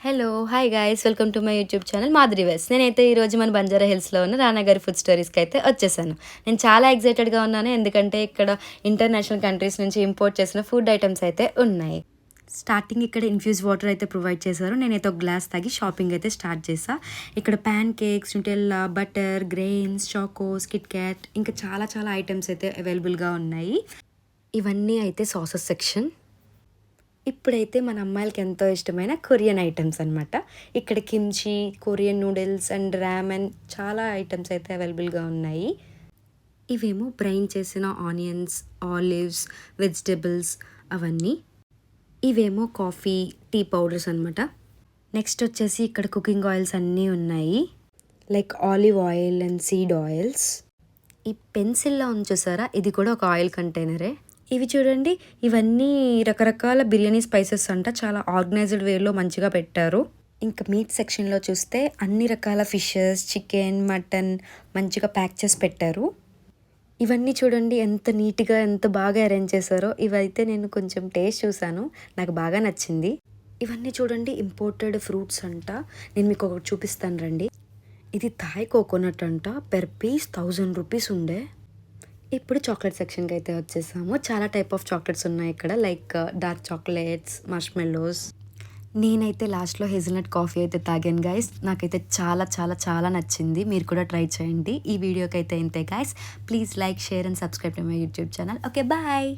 Hello hi guys welcome to my YouTube channel Madhuri వెస్. నేనైతే ఈరోజు మన బంజారా హిల్స్లో ఉన్న రానాగారి ఫుడ్ స్టోరీస్కి అయితే వచ్చేసాను. నేను చాలా ఎక్సైటెడ్గా ఉన్నాను, ఎందుకంటే ఇక్కడ ఇంటర్నేషనల్ కంట్రీస్ నుంచి ఇంపోర్ట్ చేసిన ఫుడ్ ఐటమ్స్ అయితే ఉన్నాయి. స్టార్టింగ్ ఇక్కడ ఇన్ఫ్యూజ్ వాటర్ అయితే ప్రొవైడ్ చేశారు. నేనైతే ఒక గ్లాస్ తాగి షాపింగ్ అయితే స్టార్ట్ చేసా. ఇక్కడ pan cakes, Nutella, butter, grains, Chocos, Kit Kat, ఇంకా చాలా చాలా ఐటమ్స్ అయితే అవైలబుల్గా ఉన్నాయి. ఇవన్నీ అయితే సాసెస్ సెక్షన్. ఇప్పుడైతే మన అమ్మాయిలకి ఎంతో ఇష్టమైన కొరియన్ ఐటమ్స్ అనమాట. ఇక్కడ కిమ్చి, కొరియన్ నూడిల్స్ అండ్ రామెన్, చాలా ఐటమ్స్ అయితే అవైలబుల్గా ఉన్నాయి. ఇవేమో బ్రైన్ చేసిన ఆనియన్స్, ఆలివ్స్, వెజిటబుల్స్ అవన్నీ. ఇవేమో కాఫీ, టీ పౌడర్స్ అనమాట. నెక్స్ట్ వచ్చేసి ఇక్కడ కుకింగ్ ఆయిల్స్ అన్నీ ఉన్నాయి, like olive oil and seed oils. ఈ పెన్సిల్లా ఉంచేసారా, ఇది కూడా ఒక ఆయిల్ కంటైనరే. ఇవి చూడండి, ఇవన్నీ రకరకాల బిర్యానీ స్పైసెస్ అంట, చాలా ఆర్గనైజ్డ్ వేలో మంచిగా పెట్టారు. ఇంకా మీట్ సెక్షన్లో చూస్తే అన్ని రకాల ఫిషెస్, చికెన్, మటన్ మంచిగా ప్యాక్ చేసి పెట్టారు. ఇవన్నీ చూడండి ఎంత నీట్గా, ఎంత బాగా అరేంజ్ చేశారో. ఇవైతే నేను కొంచెం టేస్ట్ చూసాను, నాకు బాగా నచ్చింది. ఇవన్నీ చూడండి ఇంపోర్టెడ్ ఫ్రూట్స్ అంట. నేను మీకు ఒకటి చూపిస్తాను రండి. ఇది థాయ్ కోకోనట్ అంట, పెర్ పీస్ 1000 రూపీస్ ఉండే. ఇప్పుడు చాక్లెట్ సెక్షన్కి అయితే వచ్చేసాము. చాలా టైప్ ఆఫ్ చాక్లెట్స్ ఉన్నాయి ఇక్కడ, లైక్ డార్క్ చాక్లెట్స్, మార్ష్మెల్లోస్. నేనైతే లాస్ట్లో హేజల్నట్ కాఫీ అయితే తాగాను గైస్. నాకైతే చాలా చాలా చాలా నచ్చింది. మీరు కూడా ట్రై చేయండి. ఈ వీడియోకి అయితే ఇంతే guys. Please like, share and subscribe to my YouTube channel. Okay bye.